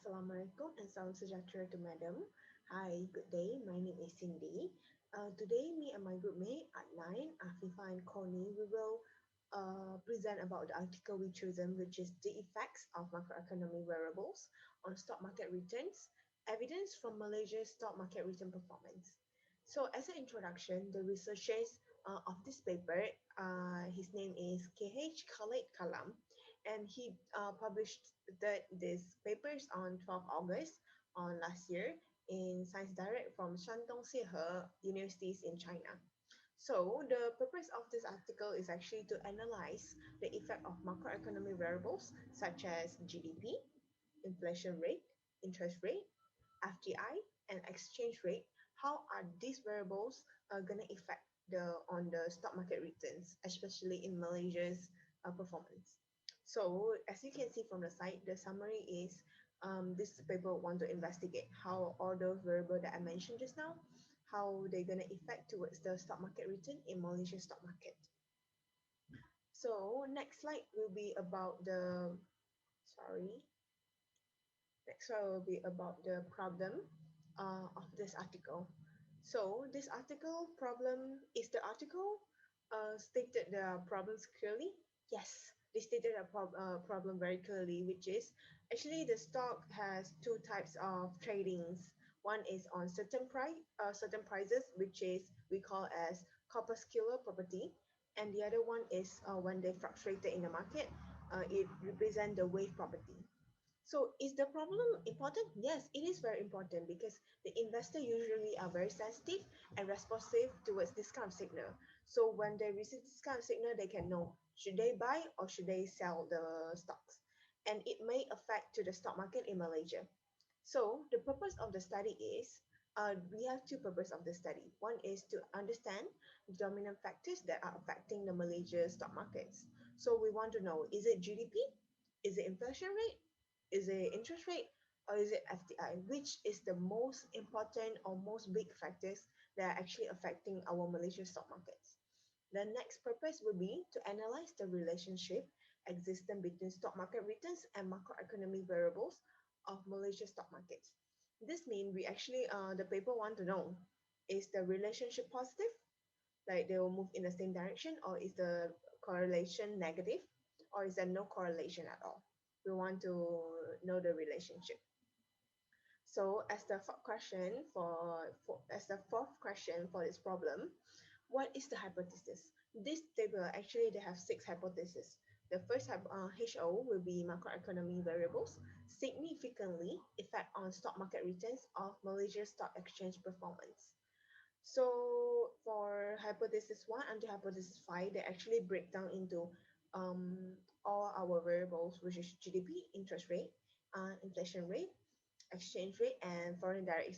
Assalamualaikum and salam sejahtera to Madam. Hi, good day. My name is Cindy. Today, me and my group mate, Adlan, Afifah, and Connie, we will present about the article we chosen, which is the effects of macroeconomic variables on stock market returns, evidence from Malaysia's stock market return performance. So, as an introduction, the researchers of this paper, his name is KH Khalid Kalam, and he published these papers on 12 August on last year in Science Direct from Shandong Sihe Universities in China. So the purpose of this article is actually to analyze the effect of macroeconomic variables such as GDP, inflation rate, interest rate, FDI, and exchange rate. How are these variables going to affect the stock market returns, especially in Malaysia's performance? So as you can see from the site, the summary is this paper want to investigate how all those variables that I mentioned just now, how they're going to affect towards the stock market return in Malaysia stock market. So next slide will be about next slide will be about the problem of this article. So this article problem, is the article stated the problems clearly? Yes, they stated a problem very clearly, which is actually the stock has two types of tradings. One is on certain prices, which is we call as corpuscular property, and the other one is when they fluctuated in the market, it represents the wave property. So is the problem important? Yes, it is very important because the investor usually are very sensitive and responsive towards this kind of signal. So when they receive this kind of signal, they can know should they buy or should they sell the stocks. And it may affect to the stock market in Malaysia. So the purpose of the study is we have two purposes of the study. One is to understand the dominant factors that are affecting the Malaysia stock markets. So we want to know, is it GDP? Is it inflation rate? Is it interest rate? Or is it FDI? Which is the most important or most big factors that are actually affecting our Malaysia stock markets? The next purpose will be to analyze the relationship existing between stock market returns and macroeconomic variables of Malaysia stock markets. This means we actually, the paper want to know, is the relationship positive, like they will move in the same direction, or is the correlation negative, or is there no correlation at all? We want to know the relationship. So as the fourth question for this problem, what is the hypothesis? This table actually they have 6 hypotheses. The first HO will be macroeconomic variables significantly affect on stock market returns of Malaysia's stock exchange performance. So for hypothesis 1 and hypothesis 5, they actually break down into all our variables, which is GDP, interest rate, inflation rate, exchange rate, and foreign direct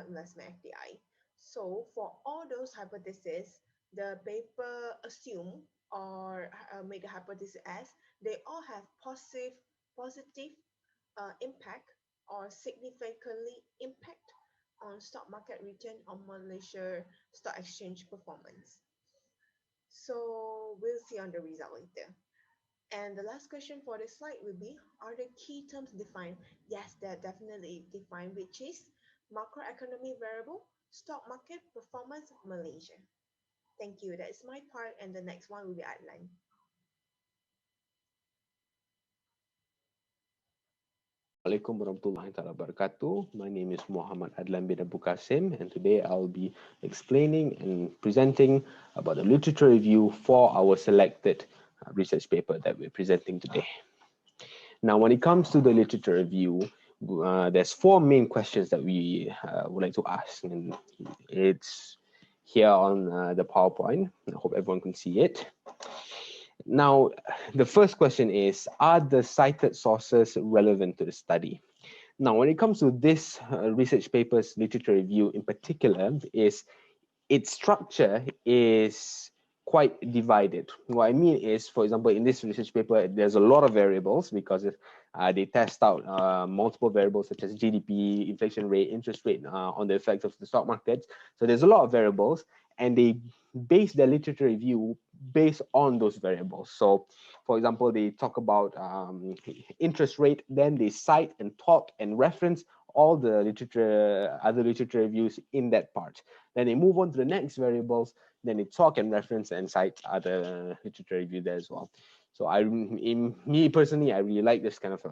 investment FDI. So for all those hypotheses, the paper assume or make the hypothesis as they all have positive impact or significantly impact on stock market return on Malaysia stock exchange performance. So we'll see on the result later. And the last question for this slide will be, are the key terms defined? Yes, they're definitely defined, which is macroeconomic variable, stock market performance, Malaysia. Thank you. That is my part, and the next one will be Adlan. Assalamualaikum warahmatullahi wabarakatuh. My name is Mohamad Adlan bin Kassim, and today I'll be explaining and presenting about the literature review for our selected research paper that we're presenting today. Now, when it comes to the literature review, there's 4 main questions that we would like to ask, and it's here on the PowerPoint. I hope everyone can see it. Now, the first question is, are the cited sources relevant to the study? Now, when it comes to this research paper's literature review in particular, its structure is quite divided. What I mean is, for example, in this research paper, there's a lot of variables because they test out multiple variables such as GDP, inflation rate, interest rate on the effects of the stock market. So there's a lot of variables, and they base their literature review based on those variables. So, For example, they talk about interest rate, then they cite and talk and reference all the literature, other literature reviews in that part. Then they move on to the next variables, then they talk and reference and cite other literature review there as well. So in me personally, I really like this kind of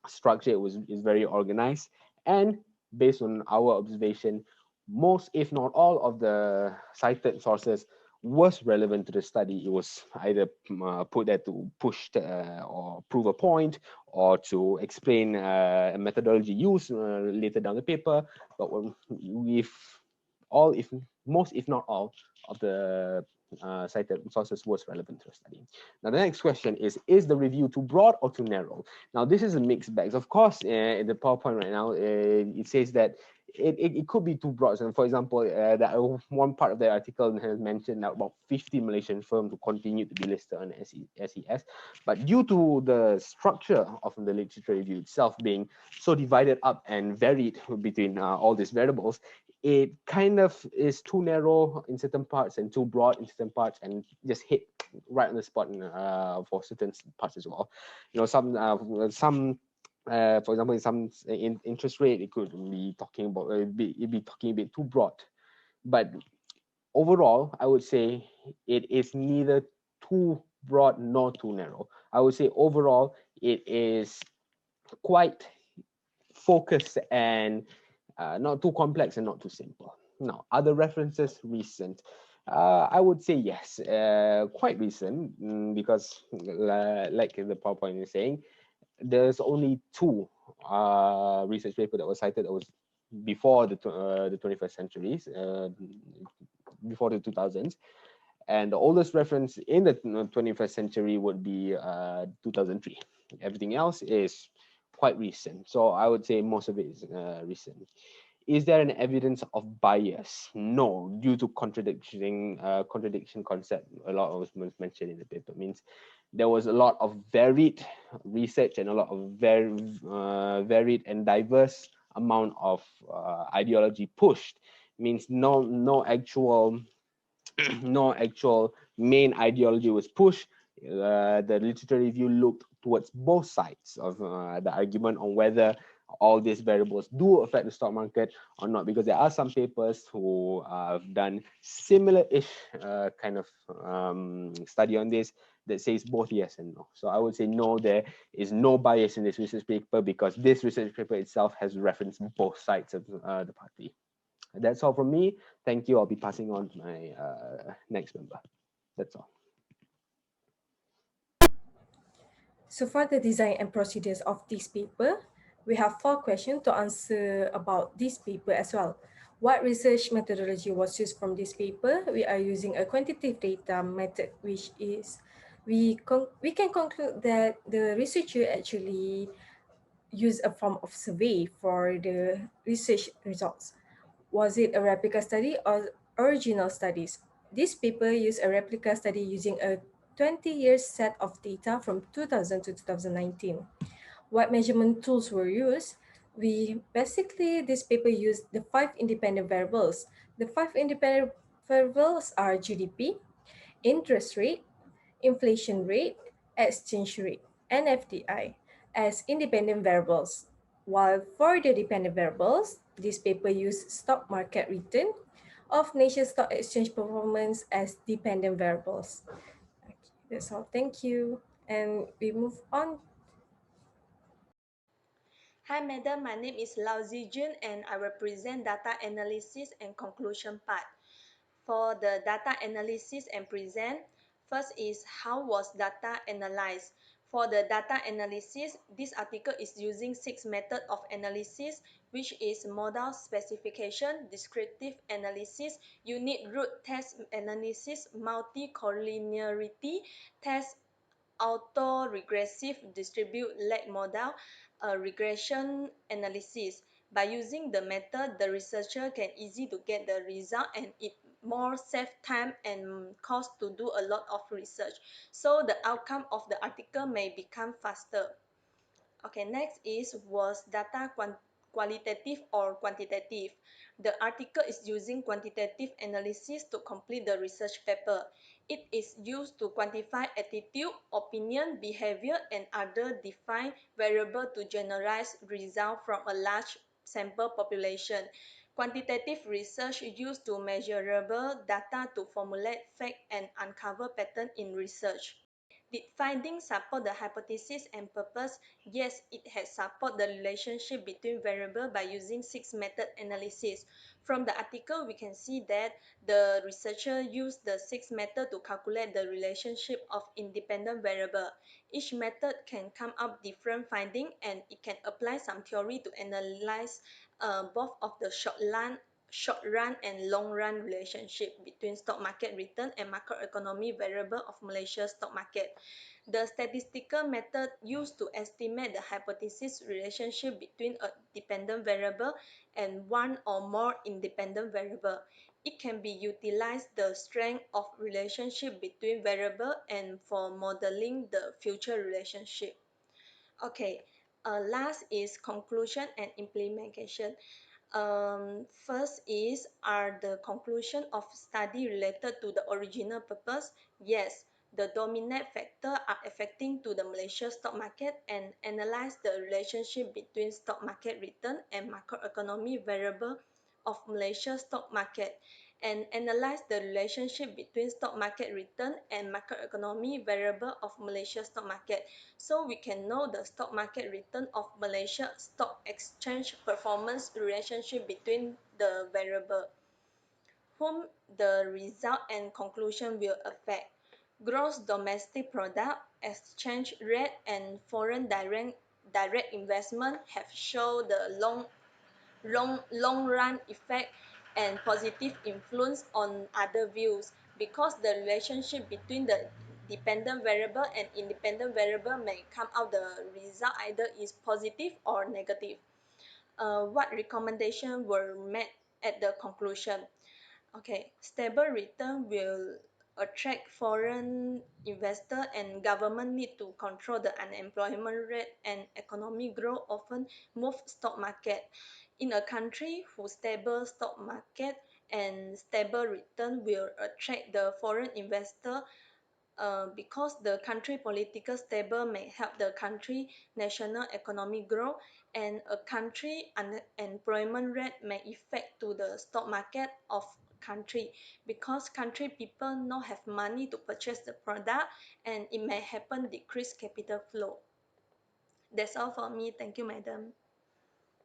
structure. Is very organized, and based on our observation, most if not all of the cited sources was relevant to the study. It was either put there to push or prove a point, or to explain a methodology used later down the paper. But if all, if most, if not all, of the cited sources was relevant to the study. Now, the next question is the review too broad or too narrow? Now, this is a mixed bag. Of course, in the PowerPoint right now, it says that it could be too broad. And for example, that one part of the article has mentioned that about 50 Malaysian firms will continue to be listed on SES. But due to the structure of the literature review itself being so divided up and varied between all these variables, it kind of is too narrow in certain parts and too broad in certain parts, and just hit right on the spot for certain parts as well. You know, for example, in some interest rate, it could be talking about it'd be talking a bit too broad. But overall, I would say it is neither too broad nor too narrow. I would say overall it is quite focused and not too complex and not too simple. Now, other references recent. I would say yes, quite recent, because like the PowerPoint is saying, there's only two research paper that was cited that was before the 21st centuries, before the 2000s, and the oldest reference in the 21st century would be 2003. Everything else is quite recent, so I would say most of it is recent. Is there an evidence of bias? No, due to contradiction concept. A lot of was mentioned in the paper. Means there was a lot of varied research and a lot of varied and diverse amount of ideology pushed. Means no actual no actual main ideology was pushed. The literature review looked towards both sides of the argument on whether all these variables do affect the stock market or not, because there are some papers who have done similar-ish kind of study on this that says both yes and no. So I would say no, there is no bias in this research paper, because this research paper itself has referenced both sides of the party. That's all from me. Thank you. I'll be passing on to my next member. That's all. So for the design and procedures of this paper, we have 4 questions to answer about this paper as well. What research methodology was used from this paper? We are using a quantitative data method, which is we can conclude that the researcher actually used a form of survey for the research results. Was it a replica study or original studies? This paper used a replica study using a 20-year set of data from 2000 to 2019. What measurement tools were used? This paper used the 5 independent variables. The 5 independent variables are GDP, interest rate, inflation rate, exchange rate, and FDI as independent variables. While for the dependent variables, this paper used stock market return of nation stock exchange performance as dependent variables. Okay, that's all. Thank you. And we move on. Hi, madam. My name is Lau Zhi Juin, and I represent data analysis and conclusion part. For the data analysis and present, first is how was data analyzed. For the data analysis, this article is using 6 methods of analysis, which is modal specification, descriptive analysis, unit root test analysis, multi-collinearity test, auto-regressive distribute lag model, regression analysis. By using the method, the researcher can easy to get the result, and it more save time and cost to do a lot of research. So the outcome of the article may become faster. Okay, next is was data qualitative or quantitative. The article is using quantitative analysis to complete the research paper. It is used to quantify attitude, opinion, behavior, and other defined variables to generalize results from a large sample population. Quantitative research used to measurable data to formulate facts and uncover patterns in research. Did findings support the hypothesis and purpose? Yes, it has support the relationship between variables by using six-method analysis. From the article, we can see that the researcher used the six method to calculate the relationship of independent variable. Each method can come up different finding and it can apply some theory to analyze both of the short run and long run relationship between stock market return and macroeconomic variable of Malaysia's stock market. The statistical method used to estimate the hypothesis relationship between a dependent variable and one or more independent variable. It can be utilized the strength of relationship between variable and for modeling the future relationship. Okay, last is conclusion and implementation. First is, are the conclusion of study related to the original purpose? Yes, the dominant factor are affecting to the Malaysia stock market and analyze the relationship between stock market return and macroeconomic variable of Malaysia stock market and analyze the relationship between stock market return and macroeconomic variable of Malaysia stock market so we can know the stock market return of Malaysia stock exchange performance relationship between the variable whom the result and conclusion will affect. Gross domestic product, exchange rate, and foreign direct investment have shown the long run effect and positive influence on other views because the relationship between the dependent variable and independent variable may come out the result either is positive or negative. What recommendation were made at the conclusion? Okay, stable return will attract foreign investor and government need to control the unemployment rate and economic growth often move stock market. In a country whose stable stock market and stable return will attract the foreign investor because the country political stable may help the country national economic grow and a country unemployment rate may affect to the stock market of country because country people not have money to purchase the product and it may happen decrease capital flow. That's all for me. Thank you, madam.